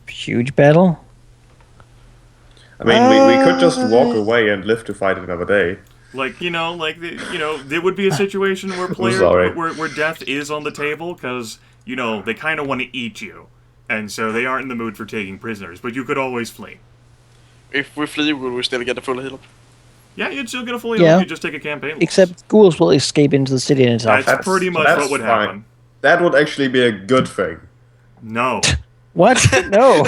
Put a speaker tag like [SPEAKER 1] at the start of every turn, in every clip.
[SPEAKER 1] huge battle.
[SPEAKER 2] I mean, we could just walk away and live to fight another day.
[SPEAKER 3] Like there would be a situation where where death is on the table because they kind of want to eat you, and so they aren't in the mood for taking prisoners. But you could always flee.
[SPEAKER 4] If we flee, will we still get a full heal up?
[SPEAKER 3] Yeah, you'd still get a full heal up. You just take a campaign loss.
[SPEAKER 1] Except ghouls will escape into the city in itself.
[SPEAKER 3] That's pretty much what would happen.
[SPEAKER 2] That would actually be a good thing.
[SPEAKER 3] No.
[SPEAKER 1] What? No.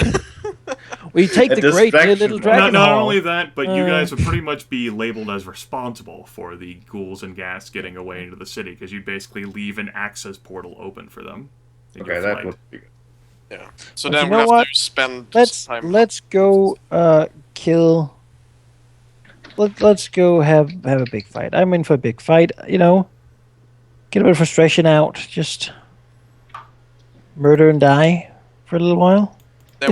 [SPEAKER 1] We take the great little dragon.
[SPEAKER 3] Not only that, but you guys would pretty much be labeled as responsible for the ghouls and ghast getting away into the city because you'd basically leave an access portal open for them.
[SPEAKER 2] Okay, that would be good.
[SPEAKER 4] Yeah. So then we have to spend time.
[SPEAKER 1] Let's go kill. Let's go have a big fight. I'm in for a big fight. Get a bit of frustration out. Just murder and die for a little while.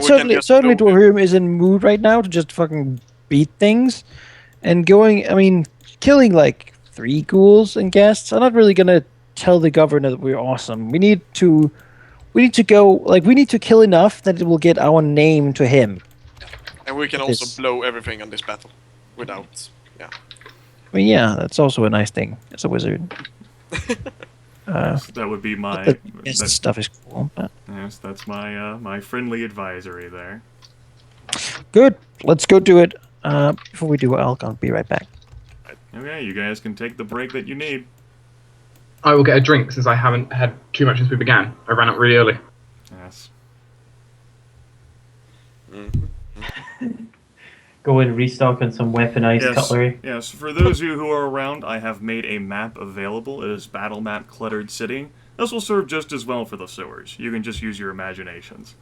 [SPEAKER 1] Certainly, Dwohurim is in mood right now to just fucking beat things, and killing like 3 ghouls and guests. I'm not really gonna tell the governor that we're awesome. We need to go. We need to kill enough that it will get our name to him.
[SPEAKER 4] And we can also blow everything on this battle without. Yeah.
[SPEAKER 1] I mean, yeah, that's also a nice thing as a wizard.
[SPEAKER 3] That would be my.
[SPEAKER 1] That stuff is cool. But...
[SPEAKER 3] Yes, that's my my friendly advisory there.
[SPEAKER 1] Good. Let's go do it. Before we do, I'll be right back.
[SPEAKER 3] Okay, you guys can take the break that you need.
[SPEAKER 5] I will get a drink since I haven't had too much since we began. I ran out really early.
[SPEAKER 3] Yes.
[SPEAKER 6] Go and restock on some weaponized cutlery.
[SPEAKER 3] Yes, for those of you who are around, I have made a map available. It is Battle Map Cluttered City. This will serve just as well for the sewers. You can just use your imaginations.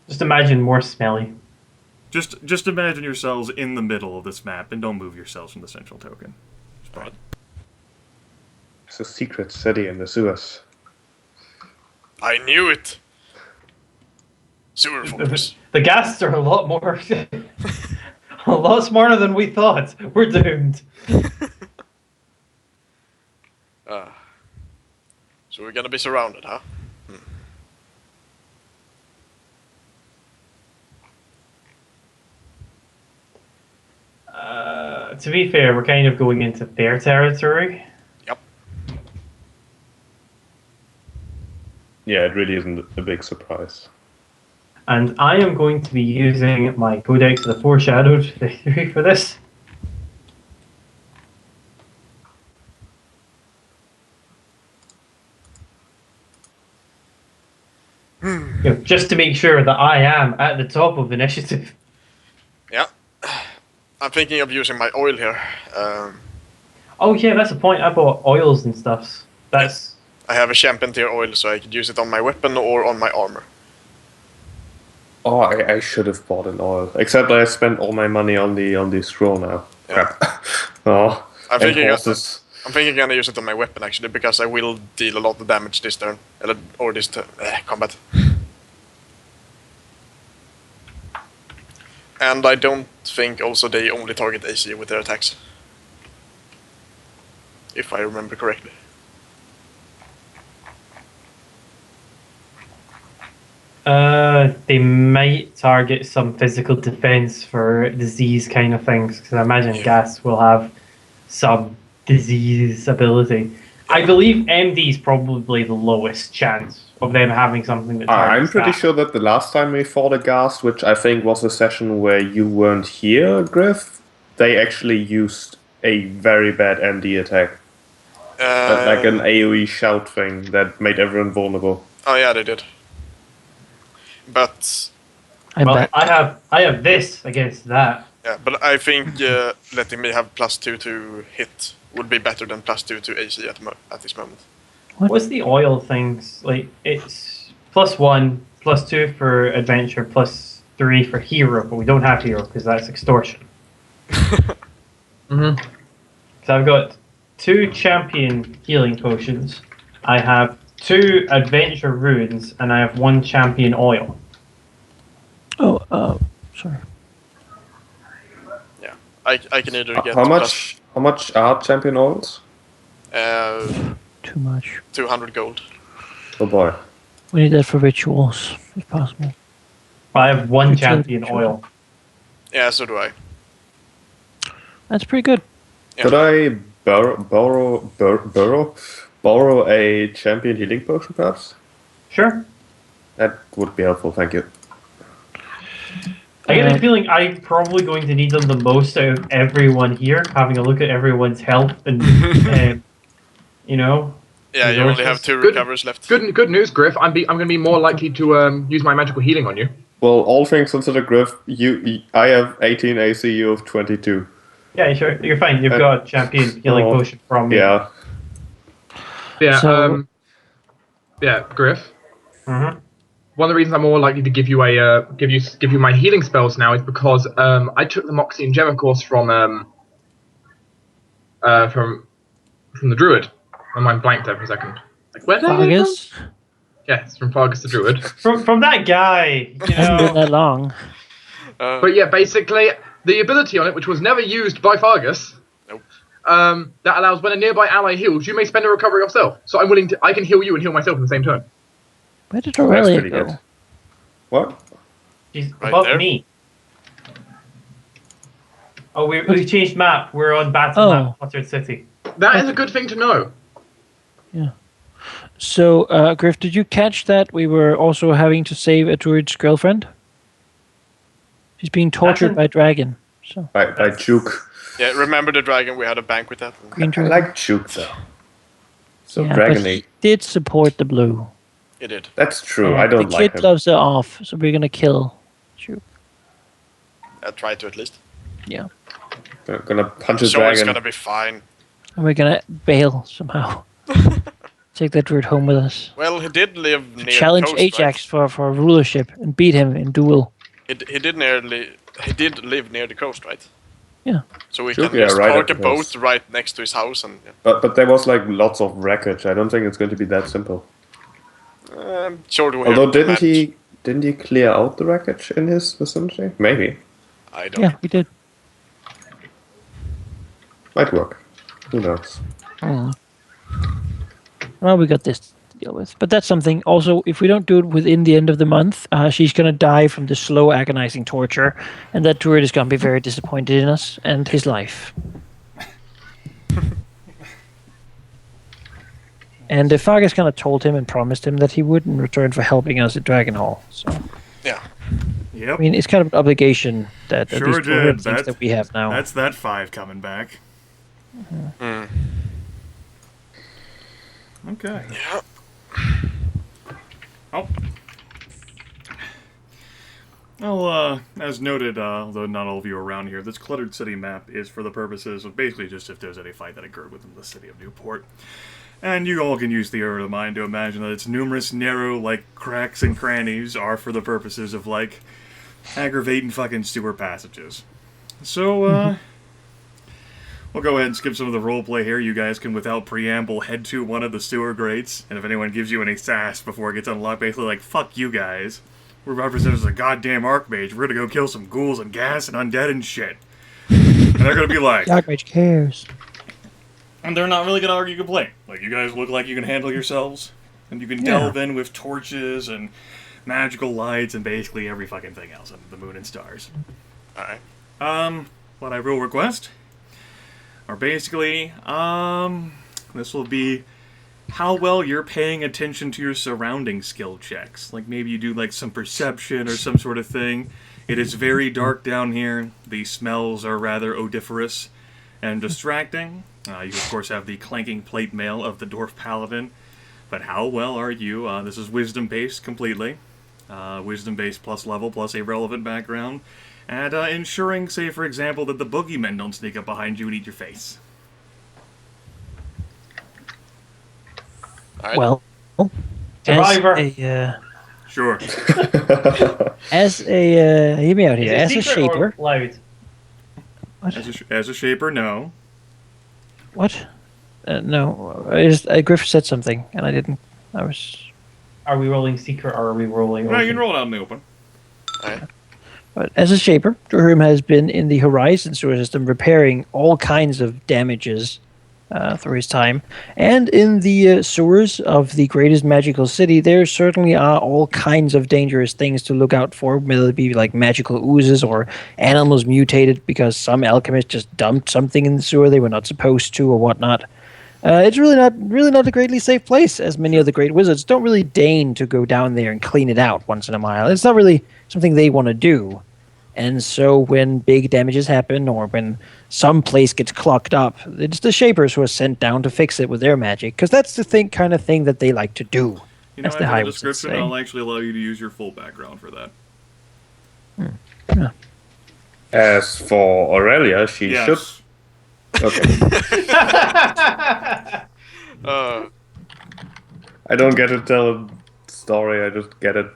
[SPEAKER 6] Just imagine more smelly.
[SPEAKER 3] Just imagine yourselves in the middle of this map, and don't move yourselves from the central token.
[SPEAKER 4] Right.
[SPEAKER 2] It's a secret city in the sewers.
[SPEAKER 4] I knew it! Sewer fortress.
[SPEAKER 6] The ghasts are a lot more... a lot smarter than we thought. We're doomed.
[SPEAKER 4] So we're gonna be surrounded, huh?
[SPEAKER 6] To be fair, we're kind of going into their territory.
[SPEAKER 4] Yep.
[SPEAKER 2] Yeah, it really isn't a big surprise.
[SPEAKER 6] And I am going to be using my Codex of the Foreshadowed Victory for this. Just to make sure that I am at the top of initiative.
[SPEAKER 4] Yeah. I'm thinking of using my oil here.
[SPEAKER 6] Oh yeah, that's the point. I bought oils and stuff. I
[SPEAKER 4] have a champion tier oil, so I could use it on my weapon or on my armor.
[SPEAKER 2] Oh, I should have bought an oil. Except I spent all my money on the scroll now.
[SPEAKER 4] Yeah.
[SPEAKER 2] Crap. Oh,
[SPEAKER 4] I'm thinking I'm gonna use it on my weapon actually, because I will deal a lot of damage this turn, or this combat. And I don't think also they only target AC with their attacks, if I remember correctly.
[SPEAKER 6] They might target some physical defense for disease kind of things, because I imagine gas will have some disease ability. I believe MD is probably the lowest chance of them having something that targets
[SPEAKER 2] I'm pretty sure that the last time we fought a Ghast, which I think was a session where you weren't here, Gryph, they actually used a very bad MD attack. Like an AoE shout thing that made everyone vulnerable.
[SPEAKER 4] Oh yeah, they did. But
[SPEAKER 6] I have this against that.
[SPEAKER 4] Yeah, but I think letting me have +2 to hit would be better than +2 to AC at this moment.
[SPEAKER 6] What's the oil things? Like, it's +1, +2 for adventure, +3 for hero, but we don't have hero because that's extortion. So I've got 2 champion healing potions. I have 2 adventure runes, and I have 1 champion oil.
[SPEAKER 1] Sorry.
[SPEAKER 4] Yeah, I can either get
[SPEAKER 2] how much are champion oils?
[SPEAKER 1] Too much.
[SPEAKER 4] 200 gold.
[SPEAKER 2] Oh boy.
[SPEAKER 1] We need that for rituals, if possible.
[SPEAKER 6] I have one
[SPEAKER 1] Good
[SPEAKER 6] champion
[SPEAKER 1] champion.
[SPEAKER 6] oil.
[SPEAKER 4] Yeah, so do I.
[SPEAKER 1] That's pretty good.
[SPEAKER 4] Yeah.
[SPEAKER 2] Could I borrow a champion healing potion, perhaps?
[SPEAKER 6] Sure.
[SPEAKER 2] That would be helpful, thank you.
[SPEAKER 6] I get a feeling I'm probably going to need them the most out of everyone here, having a look at everyone's health and, you know.
[SPEAKER 4] Yeah, you only have 2
[SPEAKER 5] Good-
[SPEAKER 4] recovers left.
[SPEAKER 5] Good news, Gryph. I'm going to be more likely to use my magical healing on you.
[SPEAKER 2] Well, all things considered, Gryph, I have 18 AC, you have 22.
[SPEAKER 6] Yeah, sure. You're fine. You've got a champion healing potion from me.
[SPEAKER 2] Yeah.
[SPEAKER 5] Yeah.
[SPEAKER 1] So-
[SPEAKER 5] Gryph.
[SPEAKER 6] Mm-hmm.
[SPEAKER 5] One of the reasons I'm more likely to give you a give you my healing spells now is because I took the Moxie and Gem, of course, from the Druid. My mind blanked there for a second. Like, where did I get it from?
[SPEAKER 1] Fargus.
[SPEAKER 5] Yes, from Fargus the Druid.
[SPEAKER 6] From that guy, you
[SPEAKER 1] Hasn't been
[SPEAKER 6] know.
[SPEAKER 1] that long.
[SPEAKER 5] But yeah, basically, the ability on it, which was never used by Fargus,
[SPEAKER 4] Nope.
[SPEAKER 5] that allows when a nearby ally heals, you may spend a recovery yourself. So I can heal you and heal myself in the same turn.
[SPEAKER 1] Where did
[SPEAKER 2] That's
[SPEAKER 1] Aurelia
[SPEAKER 2] pretty
[SPEAKER 1] go?
[SPEAKER 2] good. What?
[SPEAKER 6] She's
[SPEAKER 4] Right
[SPEAKER 6] above
[SPEAKER 4] there.
[SPEAKER 6] me. Oh, we changed map. We're on battle map, Fluttered City.
[SPEAKER 5] That is a good thing to know.
[SPEAKER 1] So, Gryph, did you catch that we were also having to save a druid's girlfriend? She's being tortured by a dragon. So,
[SPEAKER 2] By Juke.
[SPEAKER 4] Yeah, remember the dragon? We had a banquet at.
[SPEAKER 1] green
[SPEAKER 2] I
[SPEAKER 1] dragon.
[SPEAKER 2] like Juke, though. So
[SPEAKER 1] Yeah, but
[SPEAKER 2] dragony.
[SPEAKER 1] he did support the blue.
[SPEAKER 4] It did.
[SPEAKER 2] That's true,
[SPEAKER 1] Yeah,
[SPEAKER 2] I don't
[SPEAKER 1] the
[SPEAKER 2] like
[SPEAKER 1] kid
[SPEAKER 2] him.
[SPEAKER 1] loves her off, so we're gonna kill Juke.
[SPEAKER 4] I tried to at least.
[SPEAKER 1] Yeah.
[SPEAKER 2] I'm gonna punch his
[SPEAKER 4] So it's
[SPEAKER 2] dragon.
[SPEAKER 4] gonna be fine.
[SPEAKER 1] And we're gonna bail somehow. Take that druid home with us.
[SPEAKER 4] Well, he did live near
[SPEAKER 1] Challenge
[SPEAKER 4] the coast,
[SPEAKER 1] Ajax for rulership and beat him in duel.
[SPEAKER 4] Right? He did live near the coast, right?
[SPEAKER 1] Yeah.
[SPEAKER 4] So we
[SPEAKER 2] Should
[SPEAKER 4] can
[SPEAKER 2] be
[SPEAKER 4] just
[SPEAKER 2] right
[SPEAKER 4] park
[SPEAKER 2] at
[SPEAKER 4] a
[SPEAKER 2] the
[SPEAKER 4] boat
[SPEAKER 2] coast.
[SPEAKER 4] right next to his house and. Yeah.
[SPEAKER 2] But there was like lots of wreckage. I don't think it's going to be that simple.
[SPEAKER 4] Sure, we
[SPEAKER 2] Although
[SPEAKER 4] have to manage.
[SPEAKER 2] didn't he clear out the wreckage in his vicinity? Maybe.
[SPEAKER 4] I don't.
[SPEAKER 1] Yeah, we did.
[SPEAKER 2] Might work. Who knows?
[SPEAKER 1] Well, we got this to deal with. But that's something. Also, if we don't do it within the end of the month, she's going to die from the slow, agonizing torture. And that druid is going to be very disappointed in us and his life. And Fargus kind of told him and promised him that he would in return for helping us at Dragon Hall. So,
[SPEAKER 4] Yeah.
[SPEAKER 3] Yep.
[SPEAKER 1] I mean, it's kind of an obligation that
[SPEAKER 3] Sure
[SPEAKER 1] these
[SPEAKER 3] did.
[SPEAKER 1] program things
[SPEAKER 3] That's-
[SPEAKER 1] that we have now.
[SPEAKER 3] That's that 5 coming back. Okay.
[SPEAKER 4] Yeah.
[SPEAKER 3] Oh. Well, as noted, although not all of you are around here, this cluttered city map is for the purposes of basically just if there's any fight that occurred within the city of Newport. And you all can use the error of the mind to imagine that its numerous narrow, cracks and crannies are for the purposes of, aggravating fucking sewer passages. So, we'll go ahead and skip some of the roleplay here. You guys can, without preamble, head to one of the sewer grates, and if anyone gives you any sass before it gets unlocked, basically fuck you guys. We're represented as a goddamn archmage. We're gonna go kill some ghouls and gas and undead and shit. And they're gonna be like...
[SPEAKER 1] Darkrage cares.
[SPEAKER 3] And they're not really gonna argue complain. You guys look like you can handle yourselves, and you can delve in with torches and magical lights and basically every fucking thing else under the moon and stars.
[SPEAKER 4] Alright.
[SPEAKER 3] What I will request are basically, this will be how well you're paying attention to your surrounding skill checks. Maybe you do some perception or some sort of thing. It is very dark down here. The smells are rather odoriferous and distracting. You, of course, have the clanking plate mail of the Dwarf Paladin. But how well are you? This is wisdom-based completely. Wisdom-based plus level plus a relevant background. And ensuring, say, for example, that the boogeymen don't sneak up behind you and eat your face.
[SPEAKER 4] Alright.
[SPEAKER 1] Well,
[SPEAKER 6] Survivor.
[SPEAKER 3] Sure.
[SPEAKER 1] hear me out here. As a
[SPEAKER 6] secret or
[SPEAKER 1] shaper.
[SPEAKER 6] loud?
[SPEAKER 1] What?
[SPEAKER 3] As a shaper, no.
[SPEAKER 1] What? No. Gryph said something, and I didn't. I was.
[SPEAKER 6] Are we rolling secret or are we rolling?
[SPEAKER 3] No, you
[SPEAKER 6] open?
[SPEAKER 3] can roll it out in the open.
[SPEAKER 4] Alright.
[SPEAKER 1] But as a shaper, Dwohurim has been in the Horizon sewer system repairing all kinds of damages through his time. And in the sewers of the greatest magical city, there certainly are all kinds of dangerous things to look out for, whether it be like magical oozes or animals mutated because some alchemist just dumped something in the sewer they were not supposed to or whatnot. It's really not a greatly safe place, as many of the great wizards don't really deign to go down there and clean it out once in a while. It's not really something they want to do. And so when big damages happen or when some place gets clogged up, it's the Shapers who are sent down to fix it with their magic, because that's the kind of thing that they like to do.
[SPEAKER 3] You know,
[SPEAKER 1] That's the
[SPEAKER 3] after
[SPEAKER 1] high
[SPEAKER 3] the
[SPEAKER 1] wizards
[SPEAKER 3] description,
[SPEAKER 1] say.
[SPEAKER 3] I'll actually allow you to use your full background for that.
[SPEAKER 1] Yeah.
[SPEAKER 2] As for Aurelia, she should.
[SPEAKER 3] Yes.
[SPEAKER 2] Okay. I don't get to tell a story, I just get it.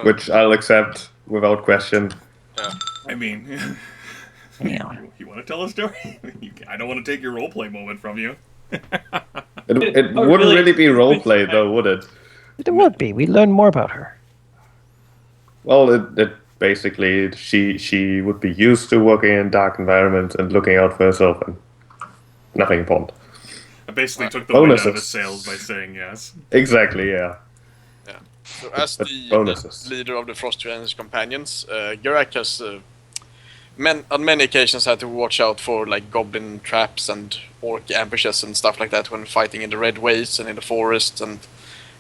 [SPEAKER 2] Which I'll accept without question.
[SPEAKER 3] I mean,
[SPEAKER 1] Yeah.
[SPEAKER 3] you want to tell a story? I don't want to take your roleplay moment from you.
[SPEAKER 2] It
[SPEAKER 6] Oh,
[SPEAKER 2] wouldn't
[SPEAKER 6] really?
[SPEAKER 2] really be roleplay, though, would it?
[SPEAKER 1] It would be. We learn more about her.
[SPEAKER 2] Well, it basically, she would be used to working in dark environments and looking out for herself, and nothing important.
[SPEAKER 3] I basically took the wind out of his
[SPEAKER 2] Bonuses.
[SPEAKER 3] sails by saying yes.
[SPEAKER 2] Exactly, yeah.
[SPEAKER 4] So as
[SPEAKER 2] But
[SPEAKER 4] the
[SPEAKER 2] bonuses.
[SPEAKER 4] leader of the Frost and his companions, Geráck has on many occasions had to watch out for like goblin traps and orc ambushes and stuff like that when fighting in the red wastes and in the forests, and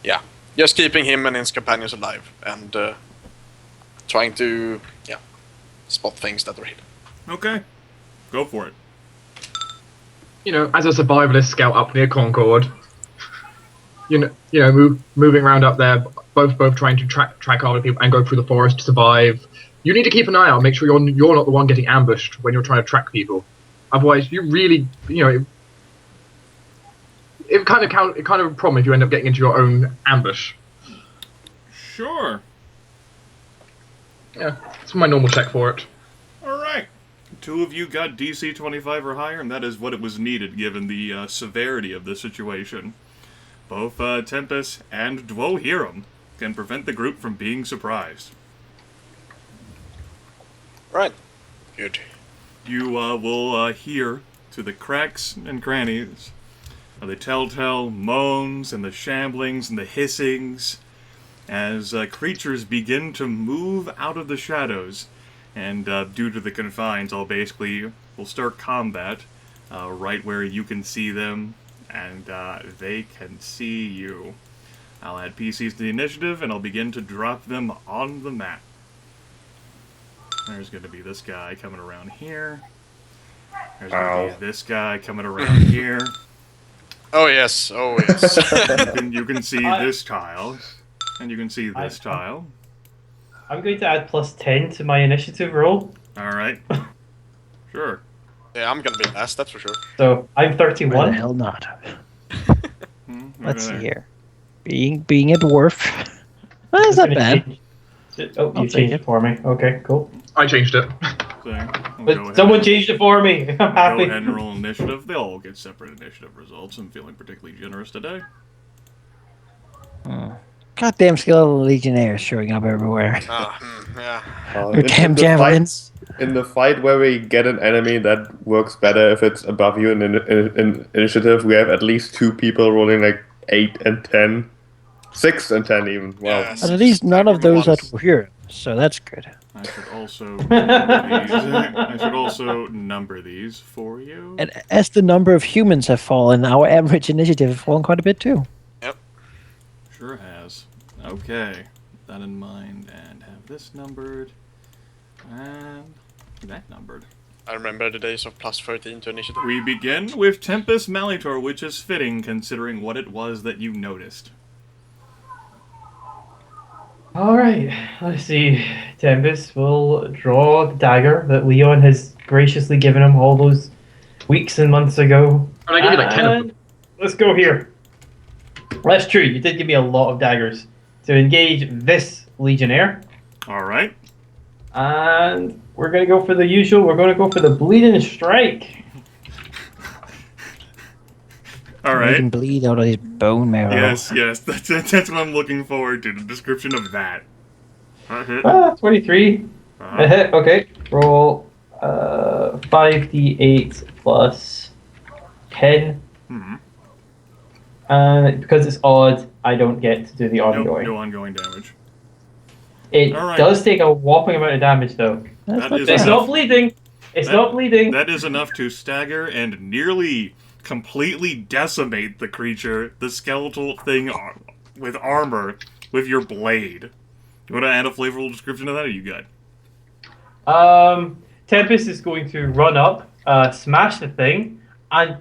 [SPEAKER 4] yeah, just keeping him and his companions alive and trying to spot things that are hidden.
[SPEAKER 3] Okay, go for it.
[SPEAKER 5] You know, as a survivalist scout up near Concord, moving around up there, both trying to track other people and go through the forest to survive. You need to keep an eye out, make sure you're not the one getting ambushed when you're trying to track people. Otherwise, you really, it kind of a problem if you end up getting into your own ambush.
[SPEAKER 3] Sure.
[SPEAKER 5] Yeah, it's my normal check for it.
[SPEAKER 3] All right. Two of you got DC 25 or higher, and that is what it was needed given the severity of the situation. Both Tempus and Dwohurim can prevent the group from being surprised.
[SPEAKER 4] Right. Good.
[SPEAKER 3] You will hear to the cracks and crannies of the telltale moans and the shamblings and the hissings as creatures begin to move out of the shadows. And due to the confines, we'll start combat right where you can see them and they can see you. I'll add PCs to the initiative and I'll begin to drop them on the map. There's going to be this guy coming around here. There's going to be this guy coming around here.
[SPEAKER 4] Oh yes.
[SPEAKER 3] You can see this tile. And you can see this tile.
[SPEAKER 6] I'm going to add +10 to my initiative roll.
[SPEAKER 3] Alright. Sure.
[SPEAKER 4] Yeah, I'm gonna be last, that's for sure.
[SPEAKER 6] So I'm
[SPEAKER 1] Why the
[SPEAKER 6] 31.
[SPEAKER 1] hell not? Let's see here. Being a dwarf. That's not bad.
[SPEAKER 6] Oh,
[SPEAKER 1] I'll
[SPEAKER 6] you
[SPEAKER 1] take
[SPEAKER 6] changed
[SPEAKER 1] it.
[SPEAKER 6] it for me. Okay, cool.
[SPEAKER 5] I changed it.
[SPEAKER 3] So, we'll go
[SPEAKER 6] But
[SPEAKER 3] ahead
[SPEAKER 6] someone changed it for me. I'm
[SPEAKER 3] Go
[SPEAKER 6] happy.
[SPEAKER 3] ahead and roll initiative. They'll all get separate initiative results. I'm feeling particularly generous today.
[SPEAKER 1] Goddamn skeletal legionnaires showing up everywhere.
[SPEAKER 4] Yeah.
[SPEAKER 1] Your damn javelins.
[SPEAKER 2] In the fight where we get an enemy that works better if it's above you in initiative, we have at least 2 people rolling like 8 and 10. 6 and 10 even. Wow.
[SPEAKER 4] Yes.
[SPEAKER 1] And at least none of those that were here, so that's good.
[SPEAKER 3] I should also number these. I should also number these for you.
[SPEAKER 1] And as the number of humans have fallen, our average initiative has fallen quite a bit too.
[SPEAKER 3] Sure has. Okay. Keep that in mind and have this numbered. And that numbered.
[SPEAKER 4] I remember the days of +13 to initiative.
[SPEAKER 3] We begin with Tempus Malleator, which is fitting considering what it was that you noticed.
[SPEAKER 6] Alright, let's see. Tempus will draw the dagger that Leon has graciously given him all those weeks and months ago.
[SPEAKER 5] And I gave you like 10 of them.
[SPEAKER 6] And let's go here. That's true, you did give me a lot of daggers. To engage this Legionnaire.
[SPEAKER 3] Alright.
[SPEAKER 6] And we're going to go for the usual. We're going to go for the Bleeding Strike.
[SPEAKER 1] You
[SPEAKER 3] Alright.
[SPEAKER 1] can bleed out of his bone marrow.
[SPEAKER 3] Yes, that's what I'm looking forward to, the description of that.
[SPEAKER 6] 23. A hit, okay. Roll 5d8 plus 10 Because it's odd, I don't get to do the ongoing.
[SPEAKER 3] No ongoing damage.
[SPEAKER 6] It
[SPEAKER 3] Alright.
[SPEAKER 6] does take a whopping amount of damage, though.
[SPEAKER 3] That is
[SPEAKER 6] It's
[SPEAKER 3] enough.
[SPEAKER 6] not bleeding. It's not bleeding.
[SPEAKER 3] That is enough to stagger and nearly completely decimate the creature, the skeletal thing with armor, with your blade. You want to add a flavorful description to that, or you good?
[SPEAKER 6] Tempus is going to run up, smash the thing, and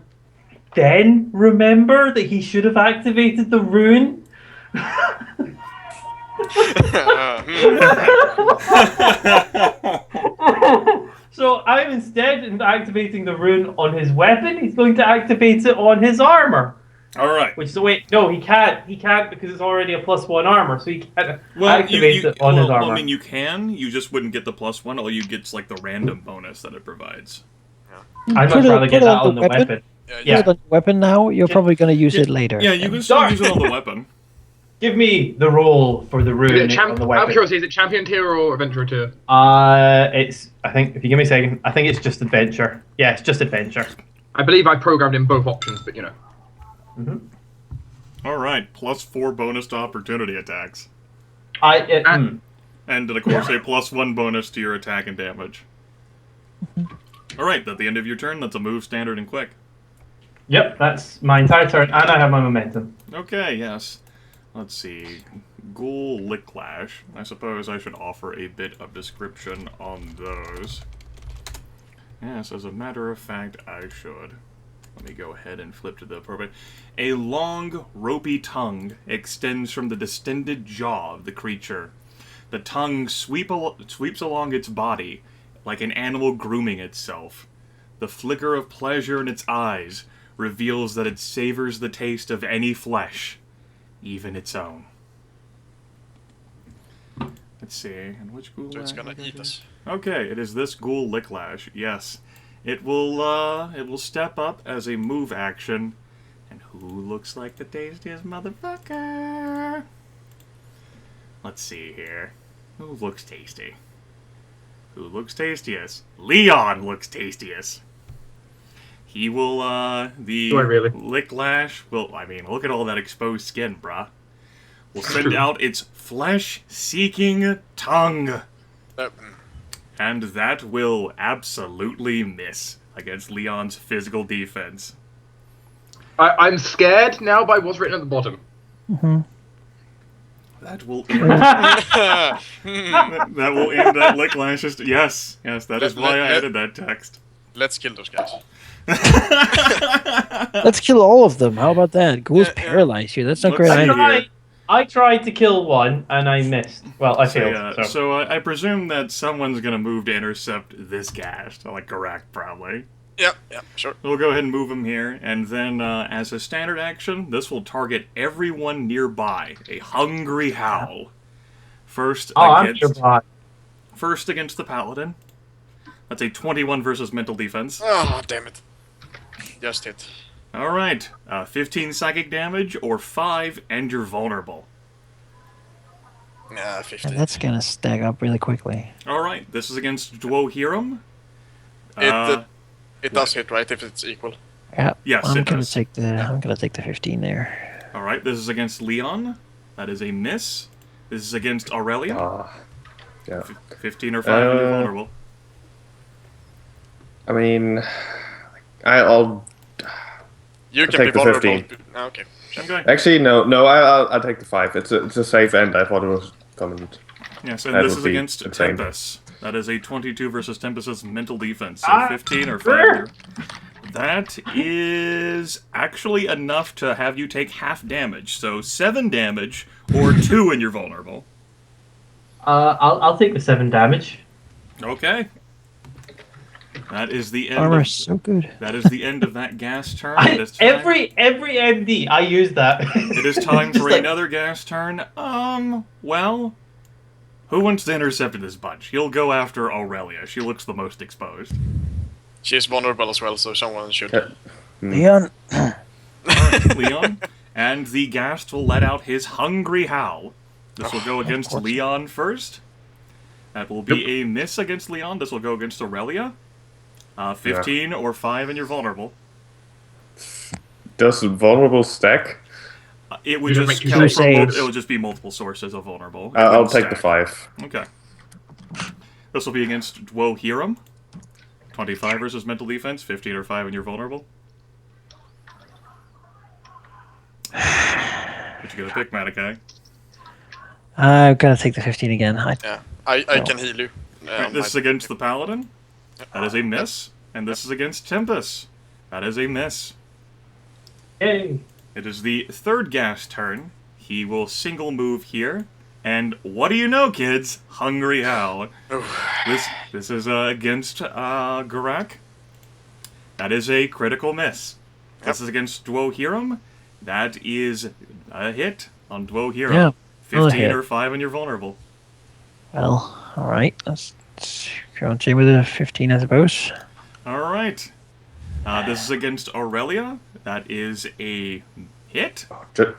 [SPEAKER 6] then remember that he should have activated the rune. So I'm instead activating the rune on his weapon. He's going to activate it on his armor.
[SPEAKER 3] All right.
[SPEAKER 6] Which, so wait, no, he can't. He can't because it's already a +1 armor, so he can't activate it on his armor.
[SPEAKER 3] I mean, you can. You just wouldn't get the +1. All you get's like the random bonus that it provides.
[SPEAKER 6] I'd much rather get that on the weapon.
[SPEAKER 1] Yeah. Put it on the weapon now. You're probably going to use it later.
[SPEAKER 3] Yeah, you can still use it on the weapon.
[SPEAKER 6] Give me the roll for the rune on the weapon.
[SPEAKER 5] I'm curious, is it champion tier or adventurer tier?
[SPEAKER 6] It's. I think if you give me a second, I think it's just adventure. Yeah, it's just adventure.
[SPEAKER 5] I believe I programmed in both options, but you know.
[SPEAKER 3] All right, +4 bonus to opportunity attacks.
[SPEAKER 6] And
[SPEAKER 3] of course a +1 bonus to your attack and damage. All right, at the end of your turn, that's a move, standard, and quick.
[SPEAKER 6] Yep, that's my entire turn, and I have my momentum.
[SPEAKER 3] Okay, yes. Let's see. Ghoul Licklash. I suppose I should offer a bit of description on those. Yes, as a matter of fact, I should. Let me go ahead and flip to the appropriate. A long, ropey tongue extends from the distended jaw of the creature. The tongue sweeps along its body, like an animal grooming itself. The flicker of pleasure in its eyes reveals that it savors the taste of any flesh, even its own. Let's see, and which ghoul?
[SPEAKER 4] So it's gonna eat us.
[SPEAKER 3] Okay, it is this Ghoul Licklash. Yes, it will step up as a move action. And who looks like the tastiest motherfucker? Let's see here. Who looks tasty? Who looks tastiest? Leon looks tastiest. He will, the
[SPEAKER 5] Do I really?
[SPEAKER 3] Licklash will, I mean, look at all that exposed skin, bruh. Will send out its flesh-seeking tongue. And that will absolutely miss against Leon's physical defense.
[SPEAKER 5] I'm scared now by what's written at the bottom.
[SPEAKER 3] That will end. that will end that Licklash's. Yes, that is why I added that text.
[SPEAKER 4] Let's kill those guys.
[SPEAKER 1] Let's kill all of them. How about that? Ghouls paralyze you. That's not great idea.
[SPEAKER 6] I tried to kill one and I missed. Well, I failed.
[SPEAKER 3] So I presume that someone's gonna move to intercept this ghast, like Geráck probably.
[SPEAKER 4] Yeah, sure.
[SPEAKER 3] We'll go ahead and move him here, and then as a standard action, this will target everyone nearby. A hungry howl. First against the Paladin. That's a 21 versus mental defense.
[SPEAKER 4] Oh, damn it. Just hit.
[SPEAKER 3] Alright, 15 psychic damage, or 5, and you're vulnerable.
[SPEAKER 4] 15.
[SPEAKER 1] And that's gonna stack up really quickly.
[SPEAKER 3] Alright, this is against Dwohurim.
[SPEAKER 4] It does hit, right, if it's equal?
[SPEAKER 1] Yeah.
[SPEAKER 3] Yes,
[SPEAKER 1] I'm
[SPEAKER 3] it
[SPEAKER 1] gonna
[SPEAKER 3] does.
[SPEAKER 1] take the 15 there.
[SPEAKER 3] Alright, this is against Leon. That is a miss. This is against Aurelia.
[SPEAKER 2] Yeah.
[SPEAKER 3] 15 or 5, and you're vulnerable.
[SPEAKER 2] I mean, I'll
[SPEAKER 4] You can
[SPEAKER 2] take
[SPEAKER 4] be
[SPEAKER 2] the
[SPEAKER 4] vulnerable.
[SPEAKER 2] 15.
[SPEAKER 4] Okay.
[SPEAKER 3] Okay.
[SPEAKER 2] Actually, no. I'll take the 5. It's a safe end. I thought it was coming.
[SPEAKER 3] Yes, and
[SPEAKER 2] That
[SPEAKER 3] this
[SPEAKER 2] would
[SPEAKER 3] is
[SPEAKER 2] be
[SPEAKER 3] against
[SPEAKER 2] insane.
[SPEAKER 3] Tempus. That is a 22 versus Tempus's mental defense. So 15 or 5. That is actually enough to have you take half damage. So 7 damage or 2 and you're vulnerable.
[SPEAKER 6] I'll take the 7 damage.
[SPEAKER 3] Okay. That is the end.
[SPEAKER 1] Armor's so good.
[SPEAKER 3] That is the end of that gas turn. It is time,
[SPEAKER 6] Every MD, I use that.
[SPEAKER 3] it is time for another gas turn. Well, who wants to intercept this bunch? He'll go after Aurelia. She looks the most exposed.
[SPEAKER 4] She's vulnerable as well, so someone should.
[SPEAKER 1] Leon.
[SPEAKER 3] Alright, Leon. And the ghast will let out his hungry howl. This will go against Leon first. That will be a miss against Leon. This will go against Aurelia. 15 or 5 and you're vulnerable.
[SPEAKER 2] Does vulnerable stack?
[SPEAKER 3] It would
[SPEAKER 5] You
[SPEAKER 3] just
[SPEAKER 5] don't make
[SPEAKER 3] count
[SPEAKER 5] two
[SPEAKER 3] from
[SPEAKER 5] saves.
[SPEAKER 3] it would just be multiple sources of vulnerable. It
[SPEAKER 2] I'll
[SPEAKER 3] wouldn't
[SPEAKER 2] take the
[SPEAKER 3] stack.
[SPEAKER 2] 5.
[SPEAKER 3] Okay. This will be against Dwohurim. 25 versus mental defense, 15 or 5 when you're vulnerable. Did you get a pick, Manaki?
[SPEAKER 1] I've got to take the 15 again.
[SPEAKER 4] Yeah, I can heal you.
[SPEAKER 3] Right, this is against the Paladin. That is a miss. And this is against Tempus. That is a miss.
[SPEAKER 6] Yay!
[SPEAKER 3] It is the third gas turn. He will single move here. And what do you know, kids? Hungry Hal. This is against Geráck. That is a critical miss. This is against Dwohurim. That is a hit on Dwohurim.
[SPEAKER 1] Yeah,
[SPEAKER 3] 15 or 5 and you're vulnerable.
[SPEAKER 1] Well, all right. Let's go on with a 15, I suppose.
[SPEAKER 3] All right. This is against Aurelia. That is a hit.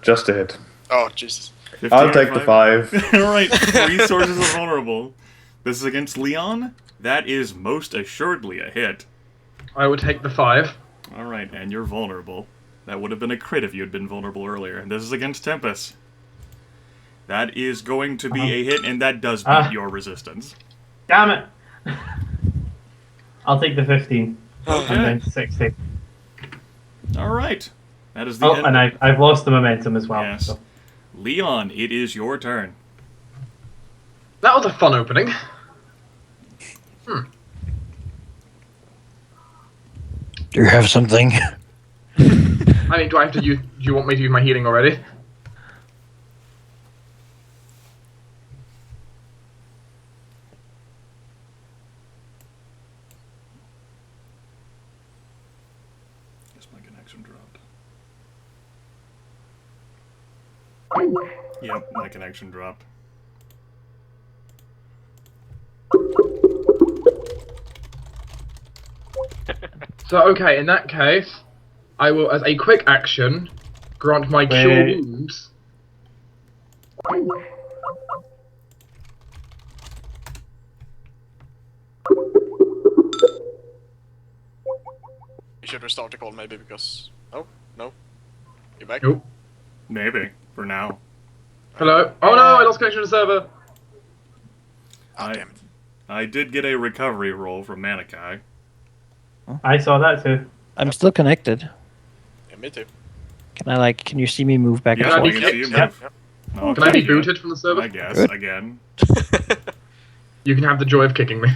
[SPEAKER 2] Just a hit.
[SPEAKER 4] Oh, Jesus.
[SPEAKER 3] 15
[SPEAKER 2] I'll
[SPEAKER 3] or
[SPEAKER 2] take the 5.
[SPEAKER 3] All right, 3 sources are vulnerable. This is against Leon. That is most assuredly a hit.
[SPEAKER 5] I would take the 5.
[SPEAKER 3] All right, and you're vulnerable. That would have been a crit if you had been vulnerable earlier. And this is against Tempus. That is going to be a hit, and that does beat your resistance.
[SPEAKER 6] Damn it! I'll take the 15.
[SPEAKER 3] Okay.
[SPEAKER 6] I'm down to 60.
[SPEAKER 3] All right. That is the
[SPEAKER 6] Oh,
[SPEAKER 3] end.
[SPEAKER 6] and I've lost the momentum as well.
[SPEAKER 3] Yes.
[SPEAKER 6] So.
[SPEAKER 3] Leon, it is your turn.
[SPEAKER 5] That was a fun opening.
[SPEAKER 1] Do you have something?
[SPEAKER 5] I mean, do I have to use? Do you want me to use my healing already?
[SPEAKER 3] Guess my connection dropped. Yep, my connection dropped.
[SPEAKER 5] So okay, in that case, I will, as a quick action, grant my cure
[SPEAKER 6] Wait.
[SPEAKER 5] wounds.
[SPEAKER 4] You should restart the call maybe because... Oh, no. You back?
[SPEAKER 5] Nope.
[SPEAKER 3] Maybe, for now.
[SPEAKER 5] Hello. Oh no, I lost connection to the server.
[SPEAKER 4] Ah, damn it.
[SPEAKER 3] I did get a recovery roll from Manaki.
[SPEAKER 6] I saw that too.
[SPEAKER 1] I'm still connected.
[SPEAKER 4] Yeah, me too.
[SPEAKER 1] Can you see me move back
[SPEAKER 3] Yeah,
[SPEAKER 1] and
[SPEAKER 5] I
[SPEAKER 3] we
[SPEAKER 5] be
[SPEAKER 1] forth?
[SPEAKER 3] can see you
[SPEAKER 6] Yep.
[SPEAKER 3] move. No,
[SPEAKER 5] Can I be
[SPEAKER 3] yeah,
[SPEAKER 5] booted from the server?
[SPEAKER 3] I guess,
[SPEAKER 1] Good.
[SPEAKER 3] again.
[SPEAKER 5] You can have the joy of kicking me.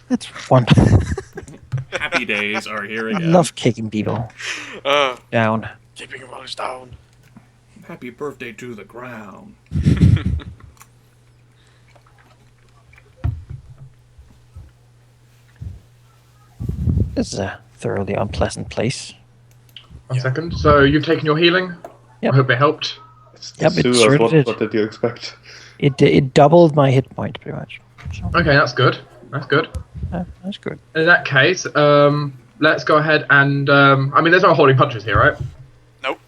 [SPEAKER 1] That's wonderful.
[SPEAKER 3] Happy days are here
[SPEAKER 1] I
[SPEAKER 3] again.
[SPEAKER 1] love kicking people down.
[SPEAKER 4] Keeping your voice down.
[SPEAKER 3] Happy birthday to the ground.
[SPEAKER 1] This is a thoroughly unpleasant place.
[SPEAKER 5] One second. So you've taken your healing.
[SPEAKER 1] Yep.
[SPEAKER 5] I hope it helped.
[SPEAKER 1] Yep, it
[SPEAKER 2] Sewers,
[SPEAKER 1] sure did.
[SPEAKER 2] what did you expect?
[SPEAKER 1] It doubled my hit point pretty much. So
[SPEAKER 5] Okay, that's good. That's good.
[SPEAKER 1] that's good.
[SPEAKER 5] In that case, let's go ahead and I mean, there's no holding punches here, right?
[SPEAKER 4] Nope.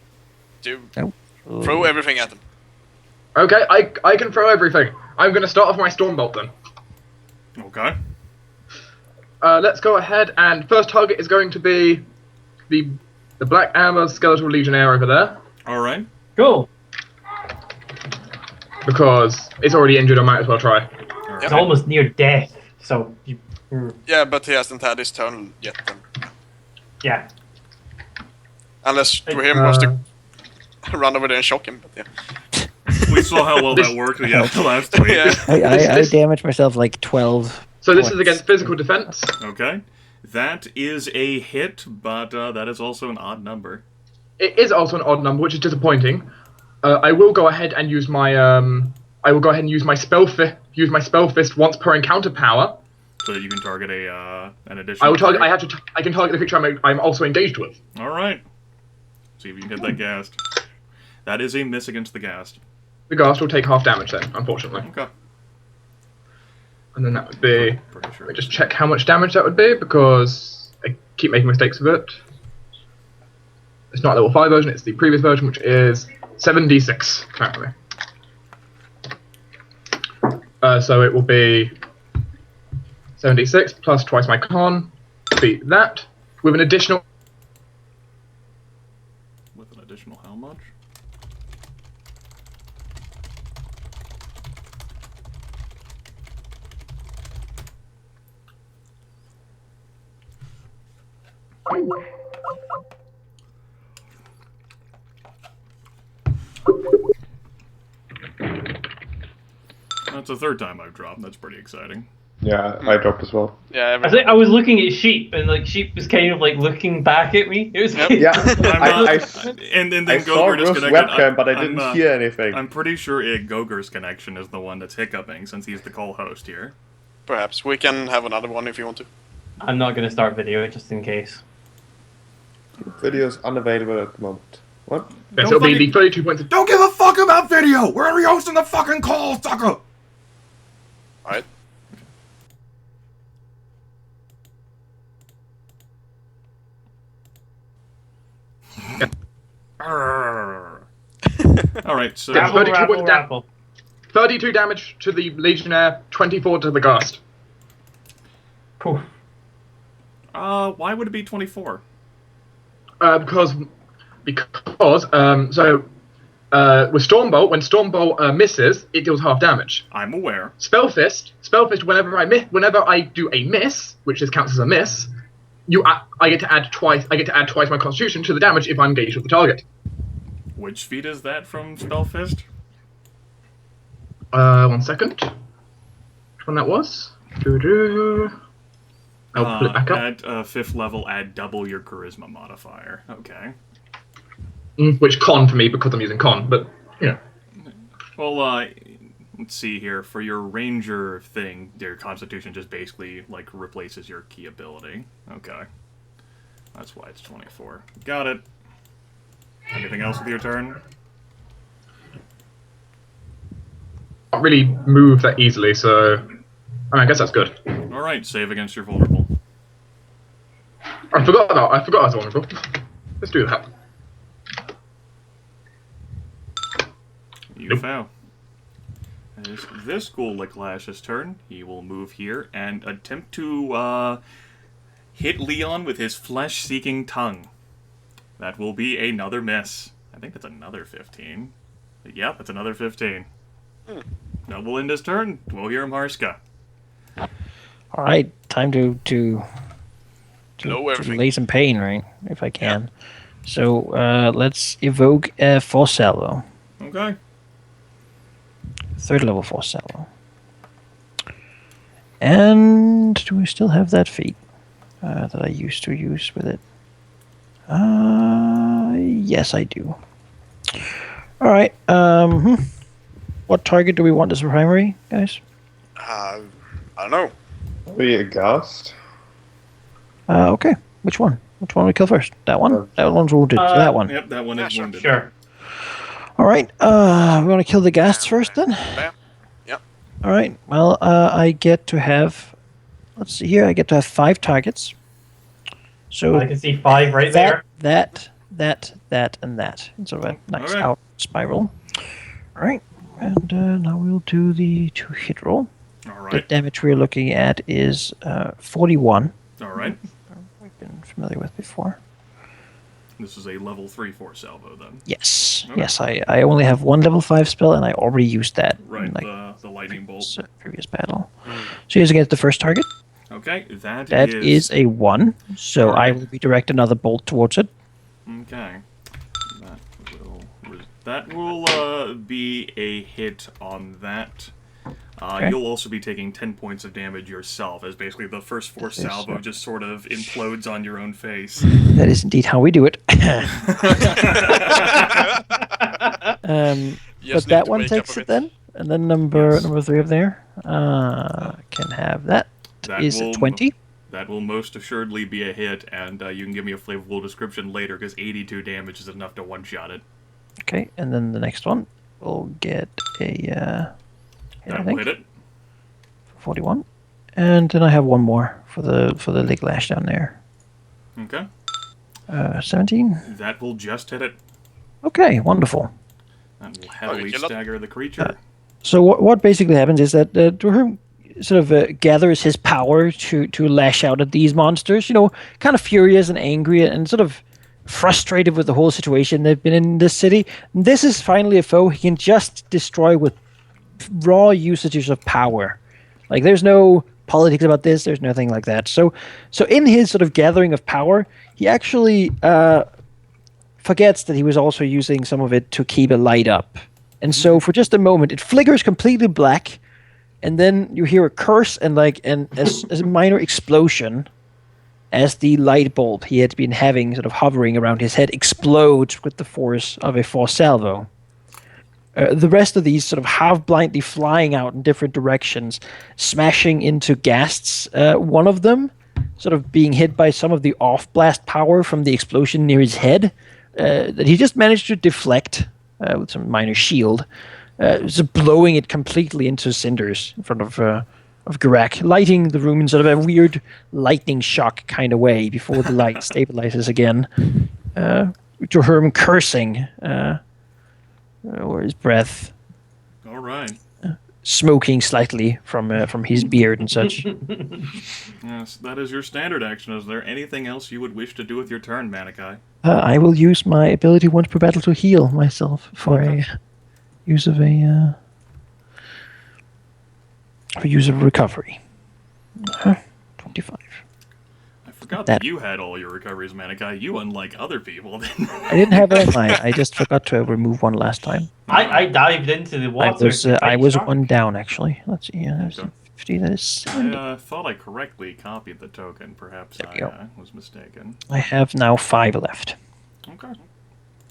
[SPEAKER 4] Do
[SPEAKER 1] Nope.
[SPEAKER 4] throw everything at them.
[SPEAKER 5] Okay, I can throw everything. I'm going to start off my Stormbolt then.
[SPEAKER 3] Okay.
[SPEAKER 5] Let's go ahead and first target is going to be the Black Armor Skeletal Legionnaire over there
[SPEAKER 3] Alright.
[SPEAKER 6] Cool.
[SPEAKER 5] because it's already injured. I might as well try.
[SPEAKER 6] It's almost near death. So,
[SPEAKER 4] Yeah, but he hasn't had his turn yet then.
[SPEAKER 6] yeah.
[SPEAKER 4] Unless Dwohurim wants to run over there and shock him, but yeah.
[SPEAKER 3] We saw how well that worked last week.
[SPEAKER 4] Yeah.
[SPEAKER 1] I damaged myself like 12.
[SPEAKER 5] So this is
[SPEAKER 1] points.
[SPEAKER 5] against physical defense.
[SPEAKER 3] Okay. That is a hit, but that is also an odd number.
[SPEAKER 5] It is also an odd number, which is disappointing. I will go ahead and use my spell fist once per encounter power.
[SPEAKER 3] So that you can target an additional.
[SPEAKER 5] I will target. I can target the creature I'm also engaged with.
[SPEAKER 3] Alright. See if you can hit that ghast. That is a miss against the ghast.
[SPEAKER 5] The ghast will take half damage then, unfortunately.
[SPEAKER 3] Okay.
[SPEAKER 5] And then that would be.
[SPEAKER 3] Pretty sure.
[SPEAKER 5] Let me just check how much damage that would be because I keep making mistakes with it. It's not level 5 version, it's the previous version, which is 7d6 apparently. So it will be 7d6 plus twice my con, beat that, with an additional
[SPEAKER 3] much. That's the third time I've dropped. That's pretty exciting.
[SPEAKER 2] Yeah, I dropped as well.
[SPEAKER 4] Yeah,
[SPEAKER 6] I was looking at Sheep, and like Sheep was kind of like looking back at me. It was
[SPEAKER 2] Yeah,
[SPEAKER 3] and then
[SPEAKER 2] I saw
[SPEAKER 3] Goger
[SPEAKER 2] Ruth's
[SPEAKER 3] disconnected.
[SPEAKER 2] webcam, but I didn't hear anything.
[SPEAKER 3] I'm pretty sure Goger's connection is the one that's hiccuping, since he's the call host here.
[SPEAKER 4] Perhaps we can have another one if you want to.
[SPEAKER 6] I'm not going to start video just in case.
[SPEAKER 2] Video is unavailable at the moment. What?
[SPEAKER 5] Yes, it'll be the 32 points.
[SPEAKER 3] Don't give a fuck about video! We're rehosting the fucking call, sucker!
[SPEAKER 4] Alright.
[SPEAKER 3] Alright, so...
[SPEAKER 5] Yeah, 32 points down.
[SPEAKER 6] Rabble.
[SPEAKER 5] 32 damage to the Legionnaire, 24 to the Ghast.
[SPEAKER 6] Poof.
[SPEAKER 3] Why would it be 24?
[SPEAKER 5] Because with Stormbolt, when Stormbolt misses, it deals half damage.
[SPEAKER 3] I'm aware.
[SPEAKER 5] Spellfist, whenever I do a miss, which counts as a miss, I get to add twice. I get to add twice my Constitution to the damage if I'm engaged with the target.
[SPEAKER 3] Which feat is that from Spellfist?
[SPEAKER 5] 1 second. Which one that was? I'll put it back up.
[SPEAKER 3] At 5th level, add double your Charisma modifier. Okay.
[SPEAKER 5] Which con for me because I'm using con, but you know.
[SPEAKER 3] Well, let's see here. For your Ranger thing, your Constitution just basically like replaces your key ability. Okay. That's why it's 24. Got it. Anything else with your turn?
[SPEAKER 5] Can't really move that easily, so I guess that's good.
[SPEAKER 3] Alright, save against your vulnerable.
[SPEAKER 5] I forgot I was vulnerable. Let's do that.
[SPEAKER 3] You fail. It's this Ghoul Licklash's turn. He will move here and attempt to hit Leon with his flesh-seeking tongue. That will be another miss. I think that's another 15. Yep, that's another 15. That will end his turn. Dwohurim Harsca.
[SPEAKER 1] All right, time to lay some pain, right? If I can. Yeah. So let's evoke a Force Salvo.
[SPEAKER 3] Okay.
[SPEAKER 1] 3rd level Force Salvo. And do we still have that feat that I used to use with it? Yes, I do. All right. What target do we want as a primary, guys?
[SPEAKER 4] I don't know.
[SPEAKER 2] Maybe a Ghast?
[SPEAKER 1] Okay. Which one? Which one we kill first? That one? That one's wounded. So that one.
[SPEAKER 3] Yep, that one is wounded.
[SPEAKER 6] Sure.
[SPEAKER 1] All right. We want to kill the Ghasts first, then?
[SPEAKER 4] Yep.
[SPEAKER 1] All right. Well, I get to have... Let's see here. I get to have 5 targets. So
[SPEAKER 6] I can see 5 right there.
[SPEAKER 1] That, and that. It's sort of a nice out spiral. All right. And now we'll do the 2-hit roll.
[SPEAKER 3] All right.
[SPEAKER 1] The damage we're looking at is 41.
[SPEAKER 3] All right.
[SPEAKER 1] We've been familiar with before.
[SPEAKER 3] This is a level 3 Force Salvo, then.
[SPEAKER 1] Yes.
[SPEAKER 3] Okay.
[SPEAKER 1] Yes, I only have 1 level 5 spell, and I already used that.
[SPEAKER 3] Right,
[SPEAKER 1] in,
[SPEAKER 3] the Lightning Bolt.
[SPEAKER 1] Previous battle. So here's against the first target.
[SPEAKER 3] Okay, that
[SPEAKER 1] is a 1. So I will redirect another bolt towards it.
[SPEAKER 3] Okay. That will be a hit on that.
[SPEAKER 1] Okay.
[SPEAKER 3] You'll also be taking 10 points of damage yourself, as basically the first Force Salvo just sort of implodes on your own face.
[SPEAKER 1] That is indeed how we do it. But that one takes it then, and then number 3 up there can have that. That is a 20.
[SPEAKER 3] That will most assuredly be a hit, and you can give me a flavorful description later, because 82 damage is enough to one-shot it.
[SPEAKER 1] Okay, and then the next one will get a
[SPEAKER 3] that will hit it.
[SPEAKER 1] 41, and then I have one more for the leg lash down there.
[SPEAKER 3] Okay.
[SPEAKER 1] 17.
[SPEAKER 3] That will just hit it.
[SPEAKER 1] Okay, wonderful.
[SPEAKER 3] That will heavily stagger the creature.
[SPEAKER 1] So what basically happens is that Dwohurim sort of gathers his power to lash out at these monsters. You know, kind of furious and angry, and sort of frustrated with the whole situation they've been in this city. This is finally a foe he can just destroy with raw usages of power. Like, there's no politics about this. There's nothing like that. So in his sort of gathering of power, he actually forgets that he was also using some of it to keep a light up. And so for just a moment, it flickers completely black, and then you hear a curse and as a minor explosion as the light bulb he had been having sort of hovering around his head explodes with the force of a force salvo. The rest of these sort of half-blindly flying out in different directions, smashing into ghasts. One of them sort of being hit by some of the off-blast power from the explosion near his head that he just managed to deflect with some minor shield, just blowing it completely into cinders in front of Geráck, lighting the room in sort of a weird lightning shock kind of way before the light stabilizes again. Dwohurim cursing, or his breath.
[SPEAKER 3] All right.
[SPEAKER 1] Smoking slightly from his beard and such.
[SPEAKER 3] Yes, that is your standard action. Is there anything else you would wish to do with your turn, Manaki?
[SPEAKER 1] I will use my ability once per battle to heal myself for a use of recovery. 25.
[SPEAKER 3] I forgot that you had all your recoveries, Manaki. You, unlike other people, didn't.
[SPEAKER 1] I didn't have all mine. I just forgot to remove one last time.
[SPEAKER 6] I dived into the water.
[SPEAKER 1] I was one down, actually. Let's see. There's 50. That is 70.
[SPEAKER 3] I thought I correctly copied the token. Perhaps I was mistaken.
[SPEAKER 1] I have now 5 left.
[SPEAKER 3] Okay.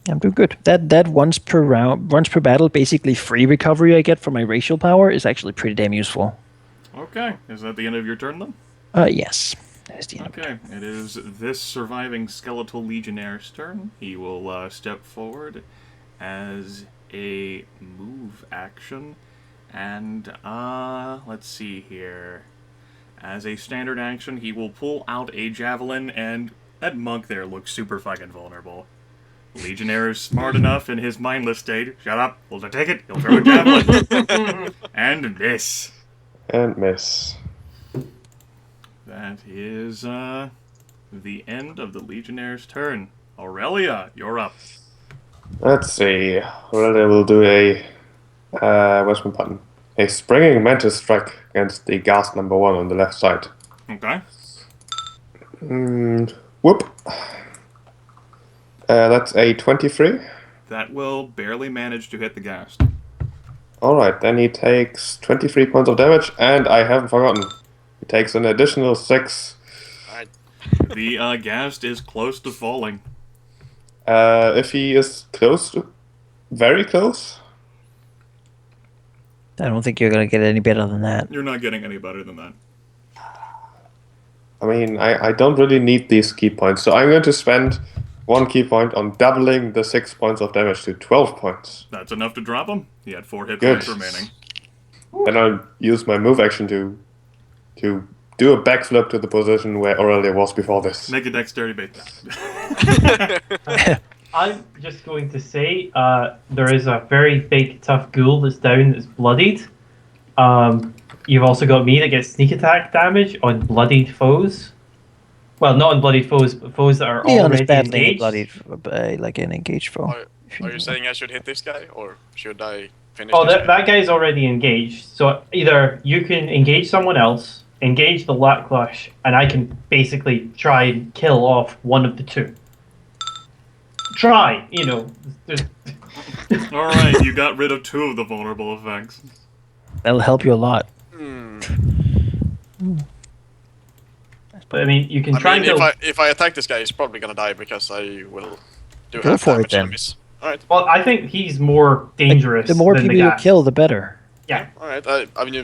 [SPEAKER 1] I'm doing good. That once per round, once per battle, basically free recovery I get from my racial power is actually pretty damn useful.
[SPEAKER 3] Okay. Is that the end of your turn, then?
[SPEAKER 1] Yes. That is the end.
[SPEAKER 3] Okay. It is this surviving skeletal legionnaire's turn. He will step forward as a move action, and let's see here. As a standard action, he will pull out a javelin, and that monk there looks super fucking vulnerable. Legionnaire is smart enough in his mindless state. Shut up, we'll take it. He'll throw a javelin. And miss.
[SPEAKER 2] And miss.
[SPEAKER 3] That is the end of the Legionnaire's turn. Aurelia, you're up.
[SPEAKER 2] Let's see. Aurelia will do a what's my button? A springing mantis strike against the ghast number 1 on the left side.
[SPEAKER 3] Okay.
[SPEAKER 2] Whoop. That's a 23.
[SPEAKER 3] That will barely manage to hit the ghast.
[SPEAKER 2] Alright, then he takes 23 points of damage, and I haven't forgotten. He takes an additional 6.
[SPEAKER 4] Alright.
[SPEAKER 3] The ghast is close to falling.
[SPEAKER 2] If he is close, very close.
[SPEAKER 1] I don't think you're going to get any better than that.
[SPEAKER 3] You're not getting any better than that.
[SPEAKER 2] I mean, I don't really need these key points, so I'm going to spend 1 key point on doubling the 6 points of damage to 12 points.
[SPEAKER 3] That's enough to drop him. He had 4 hit
[SPEAKER 2] Good.
[SPEAKER 3] points remaining.
[SPEAKER 2] Then I'll use my move action to do a backflip to the position where Aurelia was before this.
[SPEAKER 3] Make a dexterity bait.
[SPEAKER 6] I'm just going to say there is a very big, tough ghoul that's down that's bloodied. You've also got me that gets sneak attack damage on bloodied foes. Well, not on bloodied foes, but foes that are already engaged.
[SPEAKER 1] Bloodied, like an engaged foe.
[SPEAKER 4] Are you saying I should hit this guy, or should I finish
[SPEAKER 6] Oh,
[SPEAKER 4] this guy?
[SPEAKER 6] that guy's already engaged. So either you can engage someone else, engage the Lacklush, and I can basically try and kill off one of the two. Try, you know.
[SPEAKER 3] Alright, you got rid of 2 of the vulnerable effects.
[SPEAKER 1] That'll help you a lot.
[SPEAKER 6] But I mean, you can try and kill.
[SPEAKER 4] If I attack this guy, he's probably gonna die because I will do
[SPEAKER 1] Go
[SPEAKER 4] half
[SPEAKER 1] for
[SPEAKER 4] damage
[SPEAKER 1] it, then.
[SPEAKER 4] and miss. Alright.
[SPEAKER 6] Well, I think he's more dangerous.
[SPEAKER 1] The more
[SPEAKER 6] than
[SPEAKER 1] people
[SPEAKER 6] the
[SPEAKER 1] you
[SPEAKER 6] guy.
[SPEAKER 1] kill, the better.
[SPEAKER 6] Yeah.
[SPEAKER 4] Alright, I mean,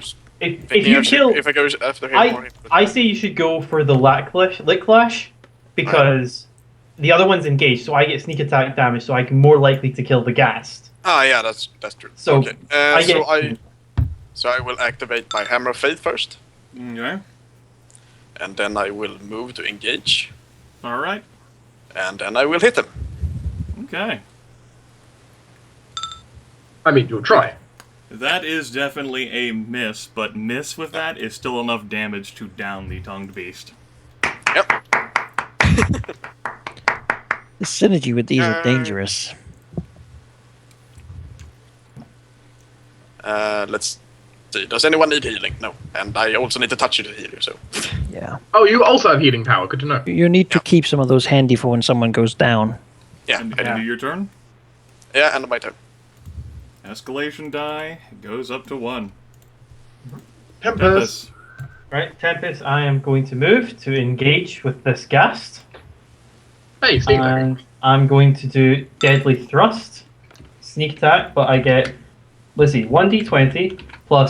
[SPEAKER 6] If you kill,
[SPEAKER 4] if I go after him,
[SPEAKER 6] I say you should go for the Licklash because the other one's engaged, so I get sneak attack damage, so I'm more likely to kill the ghast.
[SPEAKER 4] Ah, yeah, that's true.
[SPEAKER 6] So
[SPEAKER 4] okay. So I will activate my Hammer of Faith first,
[SPEAKER 3] Okay.
[SPEAKER 4] and then I will move to engage,
[SPEAKER 3] Alright.
[SPEAKER 4] and then I will hit him.
[SPEAKER 3] Okay.
[SPEAKER 5] I mean, you'll try.
[SPEAKER 3] That is definitely a miss, but miss with that is still enough damage to down the tongued beast.
[SPEAKER 4] Yep.
[SPEAKER 1] The synergy with these are dangerous.
[SPEAKER 4] Let's see. Does anyone need healing? No. And I also need to touch you to heal you, so.
[SPEAKER 1] Yeah.
[SPEAKER 5] Oh, you also have healing power. Good to know.
[SPEAKER 1] You need to keep some of those handy for when someone goes down.
[SPEAKER 4] Yeah.
[SPEAKER 3] And
[SPEAKER 4] I do.
[SPEAKER 3] your turn?
[SPEAKER 4] Yeah, and my turn.
[SPEAKER 3] Escalation die goes up to 1.
[SPEAKER 5] Tempus.
[SPEAKER 6] Right, Tempus, I am going to move to engage with this ghast.
[SPEAKER 5] Hey, sneak attack.
[SPEAKER 6] And I'm going to do Deadly Thrust, sneak attack, but I get, let's see, 1d20 plus